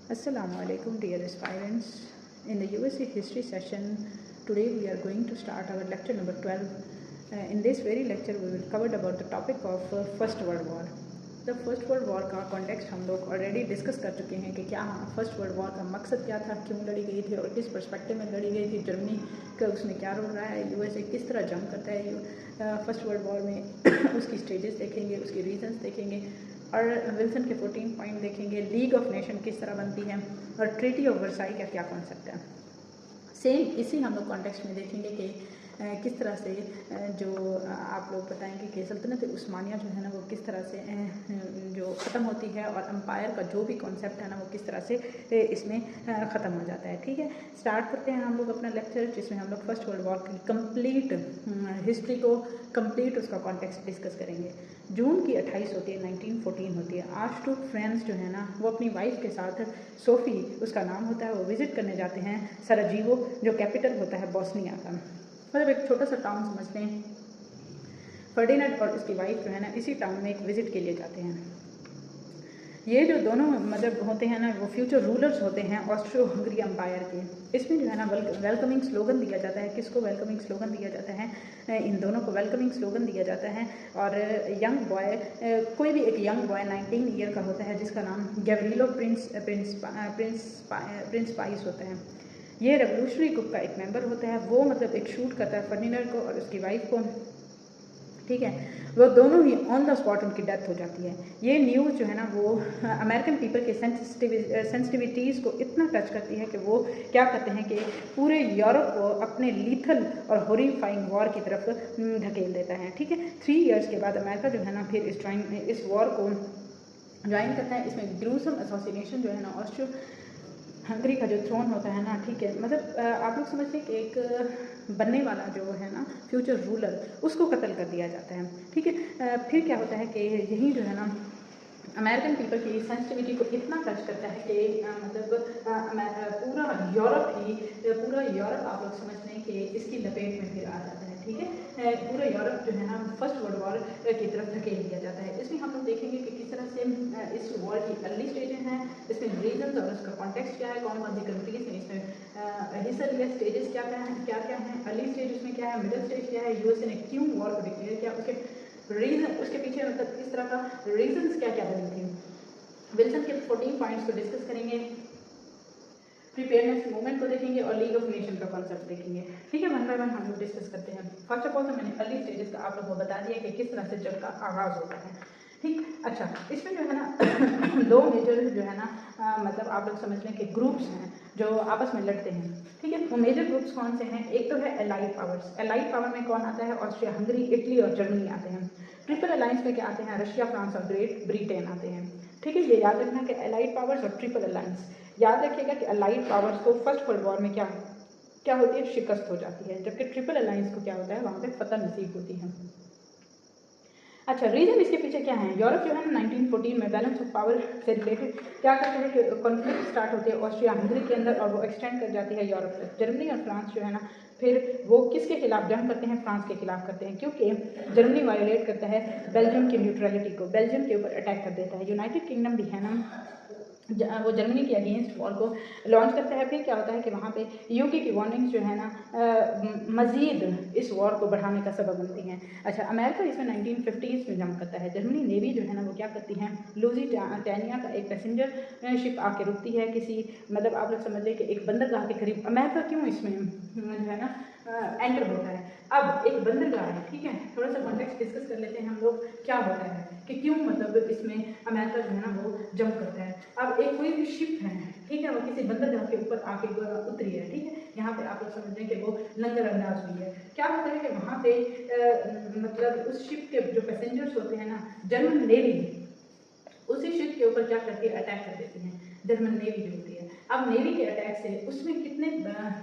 Assalamualaikum dear aspirants. In the USA history session, today we are going to start our lecture number 12. In this very lecture we will cover about the topic of First World War. The First World War का context हम लोग already discuss कर चुके हैं कि क्या first world war का मकसद क्या था, क्यों लड़ी गई थी और किस पर्सपेक्टिव में लड़ी गई थी, जर्मनी का उसमें क्या रोल रहा है, यूएसए किस तरह जंग करता है फर्स्ट वर्ल्ड वॉर में उसकी स्टेजेस देखेंगे, उसकी रीजंस देखेंगे और विल्सन के 14 पॉइंट देखेंगे, लीग ऑफ नेशन किस तरह बनती है और ट्रीटी ऑफ वर्साई का क्या कॉन्सेप्ट है। सेम इसी हम लोग कॉन्टेक्स्ट में देखेंगे कि किस तरह से जो आप लोग बताएंगे कि सल्तनत उस्मानिया जो है ना वो किस तरह से जो ख़त्म होती है और एम्पायर का जो भी कॉन्सेप्ट है ना वो किस तरह से इसमें ख़त्म हो जाता है। ठीक है, स्टार्ट करते हैं हम लोग अपना लेक्चर, जिसमें हम लोग फर्स्ट वर्ल्ड वॉर की कंप्लीट हिस्ट्री को कंप्लीट उसका कॉन्टेक्स्ट डिस्कस करेंगे। जून की 28 होती है, 1914 होती है। आर्चड्यूक फ्रांस जो है ना वो अपनी वाइफ के साथ, सोफ़ी उसका नाम होता है, वो विज़िट करने जाते हैं सराजीवो, जो कैपिटल होता है बॉस्निया का। मतलब एक छोटा सा टाउन समझते हैं। फर्डिनेंड और उसकी वाइफ जो है ना इसी टाउन में एक विज़िट के लिए जाते हैं। ये जो दोनों मतलब होते हैं ना वो फ्यूचर रूलर्स होते हैं ऑस्ट्रो हंगरी एम्पायर के। इसमें जो है ना वेलकमिंग स्लोगन दिया जाता है। किसको वेलकमिंग स्लोगन दिया जाता है? इन दोनों को वेलकमिंग स्लोगन दिया जाता है। और यंग बॉय, कोई भी एक यंग बॉय 19 ईयर का होता है जिसका नाम गैब्रिलो प्रिंस पाइस होता है। ये रेवोल्यूशनरी ग्रुप का एक मेंबर होता है। वो मतलब एक शूट करता है फर्डिनेंड को और उसकी वाइफ को। ठीक है, वो दोनों ही ऑन द स्पॉट उनकी डेथ हो जाती है। ये न्यूज़ जो है ना वो अमेरिकन पीपल के सेंसिटिविटीज़ को इतना टच करती है कि वो क्या करते हैं कि पूरे यूरोप को अपने लीथल और हॉरिफाइंग वॉर की तरफ धकेल देता है। ठीक है, 3 इयर्स के बाद अमेरिका जो है ना फिर इस वॉर को ज्वाइन करता है। इसमें ग्रूसम असोसिनेशन जो है ना ऑस्ट्रो हंगरी का जो थ्रोन होता है ना, ठीक है, मतलब आप लोग समझते हैं कि एक बनने वाला जो है ना फ्यूचर रूलर, उसको कत्ल कर दिया जाता है। ठीक है, फिर क्या होता है कि यही जो है ना अमेरिकन पीपल की सेंसिटिविटी को इतना टच करता है कि मतलब पूरा यूरोप आप लोग समझते हैं कि इसकी लपेट में फिर आ जाता है। ठीक है, पूरा यूरोप जो है ना फर्स्ट वर्ल्ड वॉर की तरफ धकेल दिया जाता है। इसमें हम लोग देखेंगे कि किस तरह से इस वॉर की अर्ली स्टेजेस हैं, इसमें रीजन और उसका कॉन्टेक्स्ट क्या है, कौन कौन सी कंट्रीज हैं इसमें हिस्सा लिया, स्टेजेस क्या क्या हैं, अर्ली स्टेज उसमें क्या है, मिडिल स्टेज क्या है, यूएसए ने क्यों वॉर को डिक्लेयर किया, उसके रीजन, उसके पीछे मतलब इस तरह का रीजंस क्या क्या बनी थी। विल्सन के 14 पॉइंट्स को डिस्कस करेंगे, प्रिपेयरनेस मूवमेंट को देखेंगे और लीग ऑफ नेशन का कॉन्सेप्ट देखेंगे। ठीक है, वन बाय वन हम लोग डिस्कस करते हैं। फर्स्ट ऑफ ऑल तो मैंने अर्ली स्टेजेस का आप लोगों को बता दिया कि किस तरह से जंग का आगाज होता है। ठीक, अच्छा, इसमें जो है ना दो मेजर जो है ना मतलब आप लोग समझ लें कि ग्रुप्स हैं जो आपस में लड़ते हैं। ठीक है, वो मेजर ग्रुप्स कौन से हैं? एक तो है एलाइड पावर्स। एलाइड पावर में कौन आता है? ऑस्ट्रिया हंगरी, इटली और जर्मनी आते हैं। ट्रिपल अलायंस में क्या आते हैं? रशिया, फ्रांस और ग्रेट ब्रिटेन आते हैं। ठीक है, ये याद रखना कि एलाइड पावर्स और ट्रिपल अलायंस। याद रखिएगा कि अलाइड पावर्स को फर्स्ट वर्ल्ड वॉर में क्या होती है? शिकस्त हो जाती है, जबकि ट्रिपल अलायंस को क्या होता है? वहाँ पे फतह नसीब होती है। अच्छा, रीजन इसके पीछे क्या है? यूरोप जो है ना 1914 में बैलेंस ऑफ पावर से रिलेटेड क्या करते हैं कि कॉन्फ्लिक्ट स्टार्ट होती है ऑस्ट्रिया हंगरी के अंदर और वो एक्सटेंड कर जाती है यूरोप तक। जर्मनी और फ्रांस जो है ना फिर वो किसके खिलाफ जंग करते हैं? फ्रांस के खिलाफ करते हैं, क्योंकि जर्मनी वायोलेट करता है बेल्जियम की न्यूट्रलिटी को, बेल्जियम के ऊपर अटैक कर देता है। यूनाइटेड किंगडम भी है ना वो जर्मनी के अगेंस्ट वॉर को लॉन्च करता है। फिर क्या होता है कि वहाँ पे यूके की वार्निंग्स जो है ना मज़ीद इस वॉर को बढ़ाने का सबब बनती हैं। अच्छा, अमेरिका इसमें 1950s में जंग करता है। जर्मनी नेवी जो है ना वो क्या करती है? लुजिटानिया का एक पैसेंजर शिप आके रुकती है किसी, मतलब आप लोग समझ लें कि एक बंदरगाह के करीब। अमेरिका क्यों इसमें जो है ना एंटर होता है? अब एक बंदरगाह है, ठीक है, थोड़ा सा कॉन्टेक्स्ट डिस्कस कर लेते हैं हम लोग क्या होता है कि क्यों मतलब इसमें अमेरिका जो है ना वो जंप करता है। अब एक कोई भी शिप है, ठीक है, वो किसी बंदरगाह के ऊपर आके उतरी है। ठीक है, यहाँ पे आप लोग समझ रहे हैं कि वो लंगर अंदाज हुई है। क्या होता है कि वहाँ पे मतलब उस शिप के जो पैसेंजर्स होते हैं ना, जर्मन नेवी उसी शिप के ऊपर क्या करती है? अटैक कर देती है, जर्मन नेवी जो होती है। अब नेवी के अटैक से उसमें कितने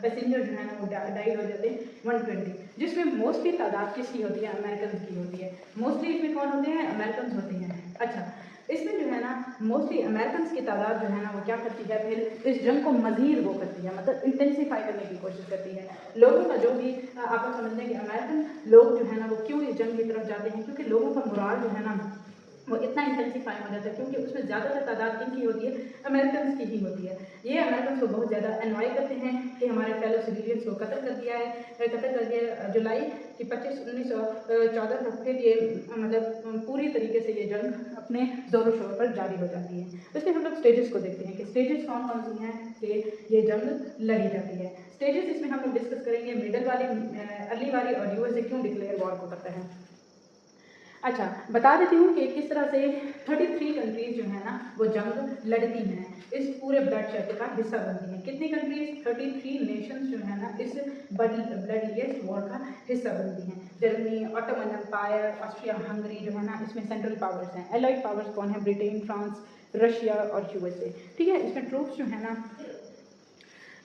पैसेंजर जो है ना वो डाइड हो जाते हैं? 120, जिसमें मोस्टली तादाद किसकी होती है? अमेरिकन की होती है। मोस्टली इसमें कौन होते हैं? अमेरिकन होते हैं। अच्छा, इसमें जो है ना मोस्टली अमेरिकन की तादाद जो है ना वो क्या करती है? फिर इस जंग को मज़ीद वो करती है, मतलब इंटेंसीफाई करने की कोशिश करती है। लोगों का जो भी आप लोग समझते हैं कि अमेरिकन लोग जो है ना वो क्यों इस जंग की तरफ जाते हैं? क्योंकि लोगों का मुराल जो है ना वो इतना इंटेंसिफाई हो जाता है क्योंकि उसमें ज़्यादातर तादाद किनकी होती है, अमेरिकन की ही होती है। ये अमेरिकन को बहुत ज़्यादा एनवाई करते हैं कि हमारे फेलो सिविलियंस को कत्ल कर दिया है, जुलाई की 25 1914 को फिर ये मतलब पूरी तरीके से ये जंग अपने ज़ोरों शोर पर जारी हो जाती है। तो इसमें हम लोग स्टेजेस को देखते हैं कि स्टेजेस कौन कौन सी हैं कि ये जंग लड़ी जाती है। स्टेजेस इसमें हम लोग डिस्कस करेंगे, मिडल वाली, अर्ली वाली और यूएसए क्यों डिक्लेयर वॉर को करता है। अच्छा, बता देती हूँ कि किस तरह से 33 कंट्रीज जो है ना वो जंग लड़ती हैं, इस पूरे ब्लड शेड का हिस्सा बनती हैं। कितनी कंट्रीज? 33 नेशंस जो है ना इस ब्लडीएस्ट वॉर का हिस्सा बनती हैं। Germany, Ottoman empire, Austria Hungary जो है ना इसमें सेंट्रल पावर्स हैं। एलाइड पावर्स कौन है? ब्रिटेन, फ्रांस, रशिया और यूएसए। ठीक है, इसमें ट्रूप्स जो है ना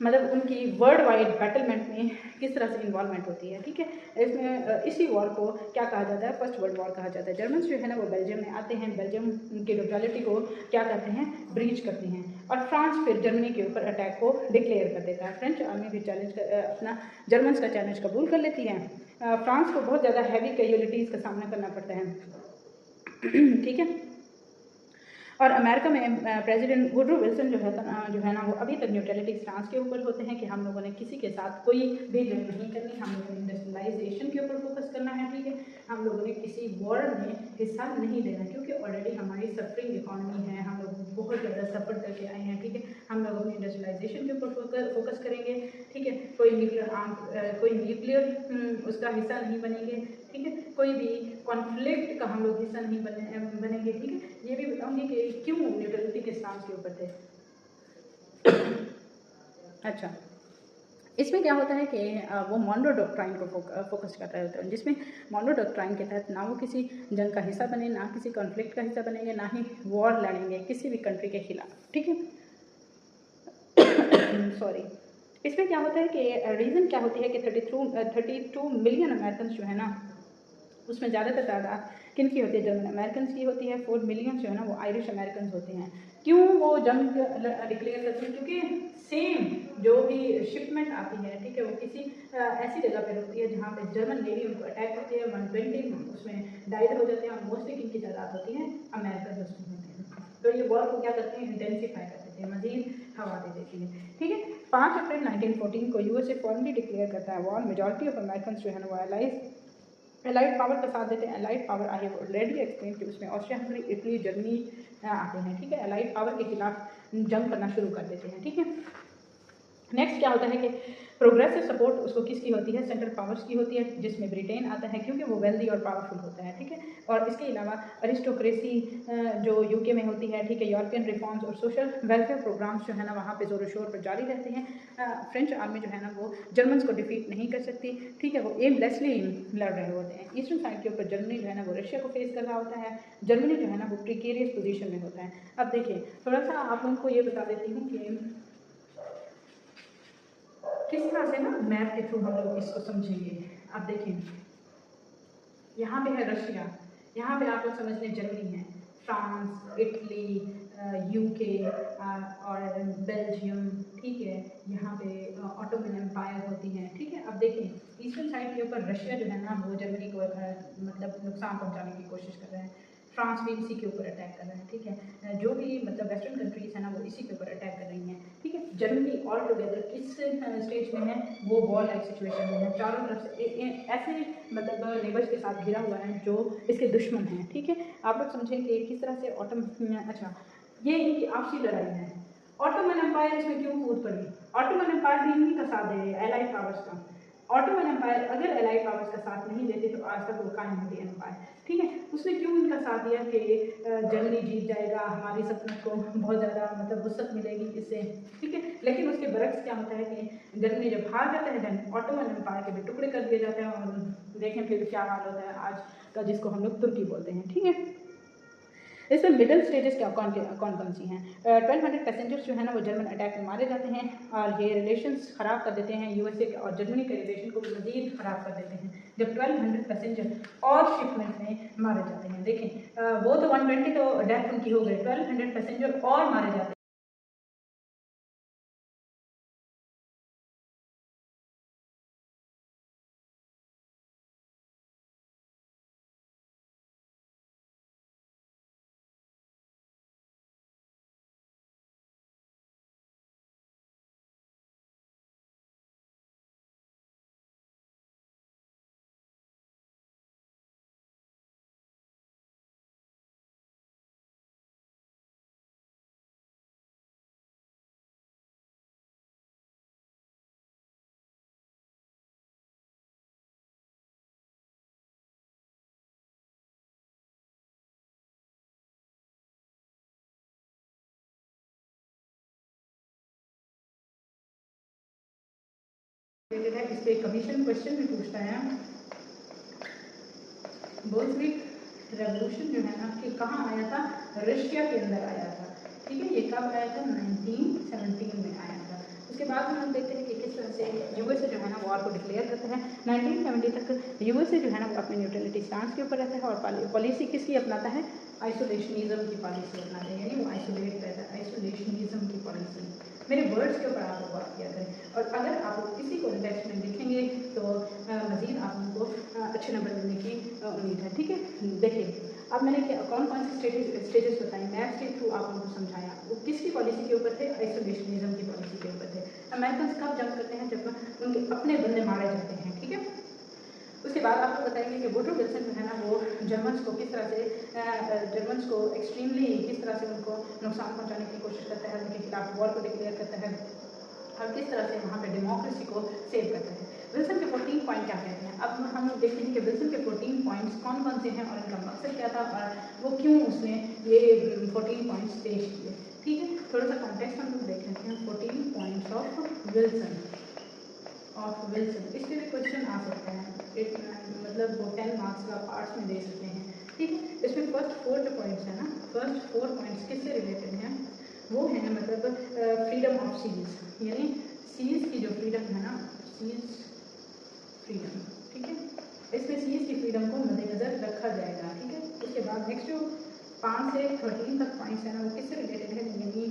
मतलब उनकी वर्ल्ड वाइड बैटलमेंट में किस तरह से इन्वॉल्वमेंट होती है। ठीक है, इसमें इसी वॉर को क्या कहा जाता है? फर्स्ट वर्ल्ड वॉर कहा जाता है। जर्मन्स जो है ना वो बेल्जियम में आते हैं, बेल्जियम की न्यूट्रलिटी को क्या करते हैं? ब्रीच करते हैं, और फ्रांस फिर जर्मनी के ऊपर अटैक को डिक्लेयर कर देता है। फ्रेंच आर्मी भी अपना जर्मन्स का चैलेंज कबूल कर लेती है। फ्रांस को बहुत ज़्यादा हैवी कैजुअलिटीज़ का सामना करना पड़ता है। ठीक है, और अमेरिका में प्रेसिडेंट वुडरो विल्सन जो है ना वो अभी तक न्यूट्रलिटी स्टांस के ऊपर होते हैं कि हम लोगों ने किसी के साथ कोई भी जंग नहीं करनी, हम लोगों ने इंडस्ट्रियलाइजेशन के ऊपर फोकस करना है। ठीक है, हम लोगों ने किसी वॉर में हिस्सा नहीं लेना क्योंकि ऑलरेडी हमारी सफरिंग इकॉनमी है, हम लोग बहुत ज़्यादा सफ़र करके आए हैं। ठीक है, हम लोग अपनी इंडस्ट्रियलाइजेशन के ऊपर फोकस करेंगे। ठीक है, कोई न्यूक्लियर उसका हिस्सा नहीं बनेंगे। ठीक है, कोई भी कॉन्फ्लिक्ट का हम लोग हिस्सा नहीं बनेंगे। ठीक है, ये भी बताऊंगी कि क्यों न्यूट्रलिटी के स्टांस के ऊपर थे। अच्छा, इसमें क्या होता है कि वो मॉन्रो डॉक्ट्राइन को फोकस कर रहे होते हैं, जिसमें मॉन्रो डॉक्ट्राइन के तहत ना वो किसी जंग का हिस्सा बने, ना किसी कॉन्फ्लिक्ट का हिस्सा बनेंगे, ना ही वॉर लड़ेंगे किसी भी कंट्री के खिलाफ। ठीक है, सॉरी। इसमें क्या होता है कि रीज़न क्या होती है कि 32 मिलियन अमेरिकन जो है ना उसमें ज़्यादातर तादाद किन की होती है? जर्मन अमेरिकन की होती है। 4 मिलियन जो है ना वो आयरिश अमेरिकन होते हैं। क्यों वो जंग डिक्लेयर करते हैं? क्योंकि सेम जो भी शिपमेंट आती है, ठीक है, वो किसी ऐसी जगह पे रुकती है जहाँ पे जर्मन नेवी उनको अटैक करती है। 120 उसमें डाइड हो जाते हैं और मोस्टली किन की तादाद होती है? अमेरिकन उसमें होते हैं। तो ये वॉर को क्या करते हैं? इंटेंसीफाई कर देते हैं, मजीद हवा दे देती है। ठीक है, 5 अप्रैल 1914 को यूएसए फॉर्मली डिक्लेयर करता है वॉर। मेजॉरिटी ऑफ अमेरिकन जो है ना वो एलाइड पावर का साथ देते हैं। Allied power I have already explain कि उसमें ऑस्ट्रिया हंगरी, इटली, जर्मनी आते हैं। ठीक है, एलाइड पावर के खिलाफ जंग करना शुरू कर देते हैं। ठीक है, नेक्स्ट क्या होता है कि प्रोग्रेसिव सपोर्ट उसको किसकी होती है? सेंट्रल पावर्स की होती है, जिसमें ब्रिटेन आता है क्योंकि वो वेल्दी और पावरफुल होता है। ठीक है, और इसके अलावा अरिस्टोक्रेसी जो यूके में होती है। ठीक है, यूरोपियन रिफॉर्म्स और सोशल वेलफेयर प्रोग्राम्स जो है ना वहाँ पे जोर शोर पर जारी रहते हैं। फ्रेंच आर्मी जो है ना वो जर्मन्स को डिफीट नहीं कर सकती। ठीक है, वो एमलेसली लड़ रहे होते हैं। ईस्टर्न साइड के ऊपर जर्मनी जो है ना वो रशिया को फेस कर रहा होता है। जर्मनी जो है ना वो प्रिकेरियस पोजीशन में होता है। अब देखिए, थोड़ा सा आप लोगों को ये बता देती हूँ कि किस तरह से ना मैप के थ्रू हम लोग इसको समझेंगे। अब देखें, यहाँ पे है रशिया, यहाँ पे आप लोग समझ लें जर्मनी है, फ्रांस, इटली, यूके और बेल्जियम। ठीक है, यहाँ पे ऑटोमन एम्पायर होती हैं। ठीक है, अब देखें ईस्टर्न साइड के ऊपर रशिया जो है ना वो जर्मनी को मतलब नुकसान पहुँचाने की कोशिश कर रहे हैं। फ्रांस भी इसी के ऊपर अटैक कर रहे हैं। ठीक है, जो भी मतलब वेस्टर्न कंट्रीज है ना वो इसी के ऊपर अटैक कर रही हैं। ठीक है, जर्मनी ऑल टुगेदर किस स्टेज में है? वो वॉर लाइक सिचुएशन में है। चारों तरफ से ऐसे मतलब नेबर्स के साथ घिरा हुआ है जो इसके दुश्मन हैं। ठीक है, आप लोग समझें कि किस तरह से अच्छा, ये इनकी आपसी लड़ाई है। ऑटोमन एम्पायर इसमें क्यों कूद पड़ी? ऑटोमन एम्पायर भी इन्हीं का साथ दे रहे हैं, एलाइड पावर्स का। ऑटोमन एम्पायर अगर एलाइड पावर्स का साथ नहीं देते तो आज तक वो कायम होती एम्पायर। ठीक है, उसने क्यों इनका साथ दिया कि जर्मनी जीत जाएगा, हमारी सल्तनत को बहुत ज़्यादा मतलब वुसअत मिलेगी इससे। ठीक है, लेकिन उसके बरक्स क्या होता है कि जर्मनी जब हार जाता है देन ऑटोमन एम्पायर के भी टुकड़े कर दिए जाते हैं और देखें फिर क्या हाल होता है आज का, जिसको हम लोग तुर्की बोलते हैं। ठीक है, इसमें मिडिल स्टेजेस क्या कौन कौन सी हैं? 1200 पैसेंजर्स जो है ना वो जर्मन अटैक में मारे जाते हैं और ये रिलेशंस ख़राब कर देते हैं। यूएसए और जर्मनी के रिलेशन को मज़ीद ख़राब कर देते हैं जब 1200 पैसेंजर और शिपमेंट में मारे जाते हैं। देखें वो तो 120 तो डेथ उनकी हो गई, 1200 पैसेंजर और मारे जाते हैं। है इस पे कमीशन क्वेश्चन भी पूछता है। बोल्शेविक रेवोल्यूशन जो है ना कि कहाँ आया था, रशिया के अंदर आया था। ठीक है, ये कब आया था, 1917 में आया था। उसके बाद हम लोग देखते हैं कि किस तरह से यूएसए जो है ना वॉर को डिक्लेयर करता है। 1970 तक यूएसए जो है ना वो अपने न्यूट्रलिटी स्टांस के ऊपर रहता है और पॉलिसी किसकी अपनाता है, आइसोलेशनिज्म की पॉलिसी अपनाते हैं, यानी वो आइसोलेट रहता है, आइसोलेशनिज्म की पॉलिसी। मेरे वर्ड्स के ऊपर आप लोग बात किया करें और अगर आप लोग किसी को टेस्ट में लिखेंगे तो मज़ीद आप उनको अच्छे नंबर मिलने की उम्मीद है। ठीक है, देखिए अब मैंने कौन कौन से स्टेजेस बताए, मैथ्स के थ्रू आप उनको समझाया, वो किसकी पॉलिसी के ऊपर थे, आइसोलेशनिज्म की पॉलिसी के ऊपर थे। अमेरिकन कब जंग करते हैं, जब उनके अपने बंदे मारे जाते हैं। ठीक है, उसके बाद आपको बताएंगे कि वुडरो विल्सन जो है ना वो जर्मन्स को किस तरह से जर्मन्स को एक्सट्रीमली किस तरह से उनको नुकसान पहुंचाने की कोशिश करता है, उनके खिलाफ वॉर को डिक्लेयर करता है और किस तरह से वहाँ पे डेमोक्रेसी को सेव करता है। विल्सन के 14 पॉइंट क्या कहते हैं, अब हम लोग देखते हैं कि विल्सन के 14 पॉइंट्स कौन कौन से हैं और इनका मकसद क्या था और वो क्यों उसने ये 14 पॉइंट्स पेश किए। ठीक है, थोड़ा सा कॉन्टेक्स्ट हम लोग देख लेते हैं। 14 पॉइंट्स ऑफ विल्सन, इस पर भी क्वेश्चन आ सकते हैं, मतलब वो 10 मार्क्स का पार्ट्स में दे सकते हैं। ठीक है, इसमें फर्स्ट 4 जो पॉइंट्स हैं ना, फर्स्ट 4 पॉइंट्स किससे रिलेटेड हैं, वो है मतलब फ्रीडम ऑफ सीज, यानी सीज की जो फ्रीडम है ना, सीज फ्रीडम। ठीक है, इसमें सीज की फ्रीडम को मद्देनजर रखा जाएगा। ठीक है, उसके बाद नेक्स्ट जो 5 से 13 तक पॉइंट्स है ना वो किससे रिलेटेड है, यानी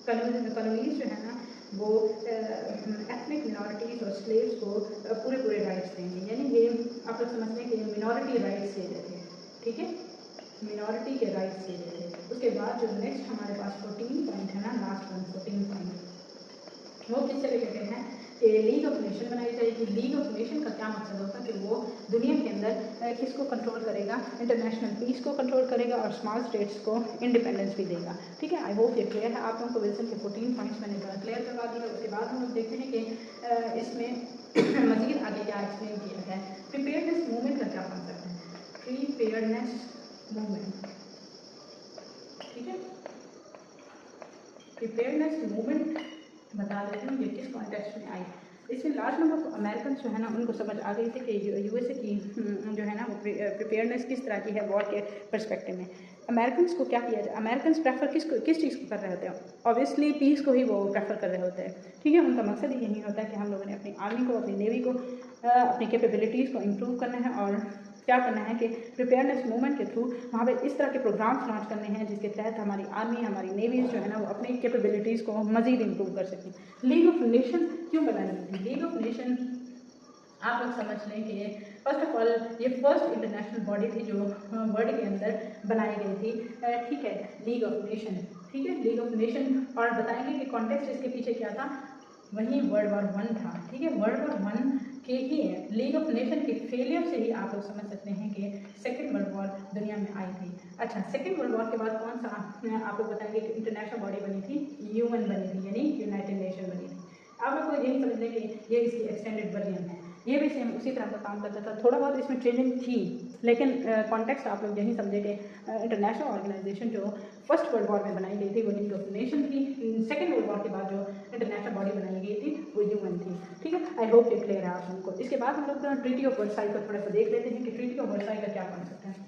कॉलोनीज जो है ना वो एथनिक मिनॉरिटीज़ और स्लेव्स को पूरे राइट्स देंगे, यानी ये आप लोग समझते हैं कि मिनॉरिटी राइट्स दे रहे थे। ठीक है, मिनॉरिटी के राइट्स दे रहे थे। उसके बाद जो नेक्स्ट हमारे पास 14 पॉइंट है ना, लास्ट वन 14 पॉइंट, वो किससे रिलेटेड है कि लीग ऑफ नेशन बनाई जाएगी। लीग ऑफ नेशन का क्या मकसद होता है कि वो दुनिया के अंदर किसको कंट्रोल करेगा, इंटरनेशनल पीस को कंट्रोल करेगा और स्मॉल स्टेट्स को इंडिपेंडेंस भी देगा। ठीक है, आई होप ये क्लियर है आप लोगों को। विल्सन के 14 पॉइंट्स मैंने क्लियर करवा दिया। उसके बाद हम लोग देखते हैं कि इसमें मजीद आगे क्या एक्सप्लेन किया है। प्रिपेयर्डनेस मूवमेंट का क्या कॉन्सेप्ट है, प्रिपेयर्डनेस मूवमेंट। ठीक है, प्रिपेयर्डनेस मूवमेंट बता देती हूँ ये किस कॉन्टेक्स्ट में आई। इसमें लार्ज नंबर ऑफ अमेरिकन जो है ना उनको समझ आ गई थी कि यूएसए की जो है ना वो प्रिपेयर्डनेस किस तरह की है वॉर के पर्सपेक्टिव में। अमेरिकन को क्या किया जाए, अमेरिकन प्रेफर किस चीज़ को कर रहे होते हैं, ऑब्वियसली पीस को ही वो प्रेफर कर रहे होते हैं। ठीक है, उनका मकसद यही होता है कि हम लोगों ने अपनी आर्मी को, अपनी नेवी को, अपनी कैपेबिलिटीज़ को इम्प्रूव करना है और क्या करना है कि प्रिपेयरनेस मूवमेंट के थ्रू वहाँ पे इस तरह के प्रोग्राम्स लॉन्च करने हैं जिसके तहत हमारी आर्मी, हमारी नेवीज जो है ना वो अपनी कैपेबिलिटीज़ को मज़ीद इम्प्रूव कर सकें। लीग ऑफ नेशन क्यों बनाई गई थी, लीग ऑफ नेशन आप लोग समझ लें कि फर्स्ट ऑफ ऑल ये फर्स्ट इंटरनेशनल बॉडी थी जो वर्ल्ड के अंदर बनाई गई थी। ठीक है, लीग ऑफ नेशन। ठीक है, लीग ऑफ नेशन, और बताएंगे कि कॉन्टेक्स्ट इसके पीछे क्या था, वहीं वर्ल्ड वॉर 1 था। ठीक है, वर्ल्ड वॉर 1 के ही लीग ऑफ नेशन के फेलियर से ही आप लोग समझ सकते हैं कि सेकेंड वर्ल्ड वॉर दुनिया में आई थी। अच्छा, सेकेंड वर्ल्ड वॉर के बाद कौन सा आप लोग बताएंगे कि इंटरनेशनल बॉडी बनी थी, यूएन बनी थी, यानी यूनाइटेड नेशन बनी थी। आप लोग को यही समझ लें कि ये इसकी एक्सटेंडेड वर्जन है, ये भी सेम उसी तरह का काम करता था। थोड़ा बहुत इसमें ट्रेनिंग थी लेकिन कॉन्टेक्स्ट आप लोग यही समझे कि इंटरनेशनल ऑर्गेनाइजेशन जो फर्स्ट वर्ल्ड वॉर में बनाई गई थी वो लीग ऑफ नेशन थी। सेकेंड वर्ल्ड वॉर के बाद जो इंटरनेशनल बॉडी बनाई गई थी वो यूएन थी। ठीक है, आई होप ये क्लियर है आप सबको। इसके बाद हम लोग ट्रीटी ऑफ वर्साई को थोड़ा सा देख लेते हैं कि ट्रीटी ऑफ वर्साई का क्या कॉन्सेप्ट है।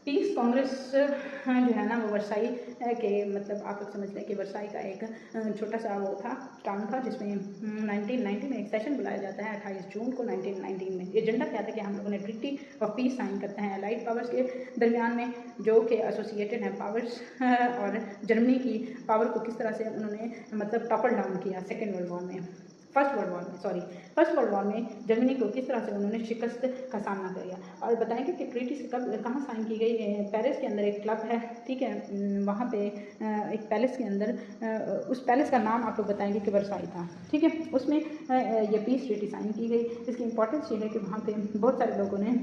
पीस कांग्रेस जो है ना वो वर्साई के मतलब आप लोग समझ लें कि वर्साई का एक छोटा सा वो था टाउन था जिसमें 1990 में एक सेशन बुलाया जाता है 28 जून को 1919 में। एजेंडा क्या था कि हम लोगों ने ट्रीटी ऑफ पीस साइन करते हैं अलाइड पावर्स के दरमियान में जो कि एसोसिएटेड हैं पावर्स और जर्मनी की पावर को किस तरह से उन्होंने मतलब टॉपर डाउन किया सेकेंड वर्ल्ड वॉर में, फर्स्ट वर्ल्ड वॉर में जर्मनी को किस तरह से उन्होंने शिकस्त का सामना किया। और बताएंगे कि ट्रीटी से कब कहाँ साइन की गई, पेरिस के अंदर एक क्लब है। ठीक है, वहाँ पे एक पैलेस के अंदर उस पैलेस का नाम आप लोग बताएंगे कि वर्साई था। ठीक है, उसमें ये पीस ट्रीटी साइन की गई। इसकी इंपॉर्टेंस ये है कि वहाँ पे बहुत सारे लोगों ने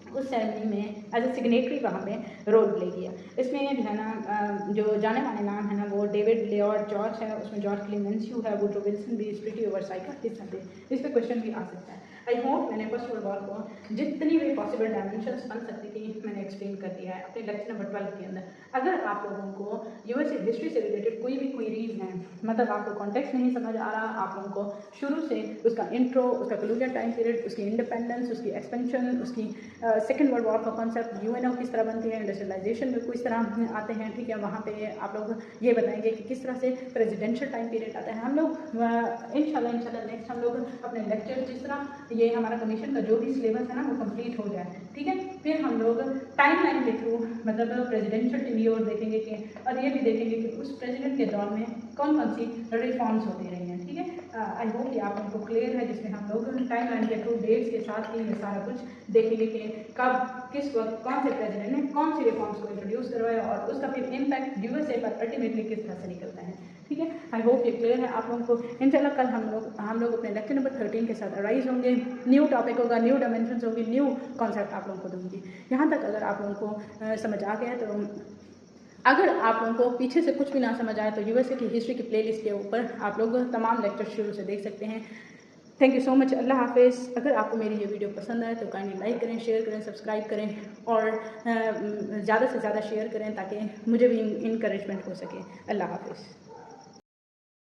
उस सेरेमनी में एज ए सिग्नेटरी वहाँ पे रोल प्ले किया। इसमें जो है ना जो जाने माने नाम है ना वो डेविड लियोर्ड जॉर्ज है, उसमें जॉर्ज क्लेमेंस है, वुडरो विल्सन भी इस ट्रीटी ऑफ वर्साई का हिस्सा थे। इस पर क्वेश्चन भी आ सकता है। आई होप मैंने फर्स्ट वर्ल्ड वॉर को जितनी भी पॉसिबल डायमेंशंस बन सकती थी मैंने एक्सप्लेन कर दिया है अपने लेक्चर नंबर 12 के अंदर। अगर आप लोगों को यूएसए हिस्ट्री से रिलेटेड कोई भी क्वेरीज हैं मतलब आपको कॉन्टेक्स्ट नहीं समझ आ रहा, आप लोगों को शुरू से उसका इंट्रो, उसका क्लूजर टाइम पीरियड, उसकी इंडिपेंडेंस, उसकी एक्सपेंशन, उसकी सेकेंड वर्ल्ड वॉर का कॉन्सेप्ट, यूएनओ किस तरह बनती है, इंडस्ट्रियलाइजेशन में किस तरह आते हैं, ठीक है, वहाँ पे आप लोग ये बताएंगे कि किस तरह से प्रेसिडेंशियल टाइम पीरियड आता है। हम लोग इंशाल्लाह नेक्स्ट हम लोग अपने लेक्चर, जिस तरह ये हमारा कमीशन का जो भी सिलेबस है ना वो कंप्लीट हो जाए, ठीक है, फिर हम लोग टाइम लाइन के थ्रू मतलब प्रेसिडेंशियल टेन्योर देखेंगे कि, और ये भी देखेंगे कि उस प्रेसिडेंट के दौर में कौन कौन सी रिफॉर्म्स होती रही हैं, ठीक है। आई होप कि आप उनको क्लियर है, जिसमें हम लोग टाइम लाइन के थ्रू डेट्स के साथ ही ये सारा कुछ देखेंगे कि कब किस वक्त कौन से प्रेसिडेंट ने कौन सी रिफॉर्म्स को इंट्रोड्यूस करवाया और उसका फिर इम्पैक्ट यूएसए पर अल्टीमेटली किस तरह से निकलता है, ठीक है। आई होप ये क्लियर है आप लोगों को। इंशाल्लाह कल हम लोग अपने लेक्चर नंबर 13 के साथ अराइज होंगे, न्यू टॉपिक होगा, न्यू डायमेंशंस होंगी, न्यू कॉन्सेप्ट आप लोगों को दूंगी। यहाँ तक अगर आप लोगों को समझ आ गया तो अगर आप लोगों को पीछे से कुछ भी ना समझ आए तो यूएसए की हिस्ट्री की प्लेलिस्ट के ऊपर आप लोग तमाम लेक्चर शुरू से देख सकते हैं। थैंक यू सो मच, अल्लाह हाफिज़। अगर आपको मेरी ये वीडियो पसंद आए तो काइंडली लाइक करें, शेयर करें, सब्सक्राइब करें और ज़्यादा से ज़्यादा शेयर करें ताकि मुझे भी इनकरेजमेंट हो सके। अल्लाह हाफिज़।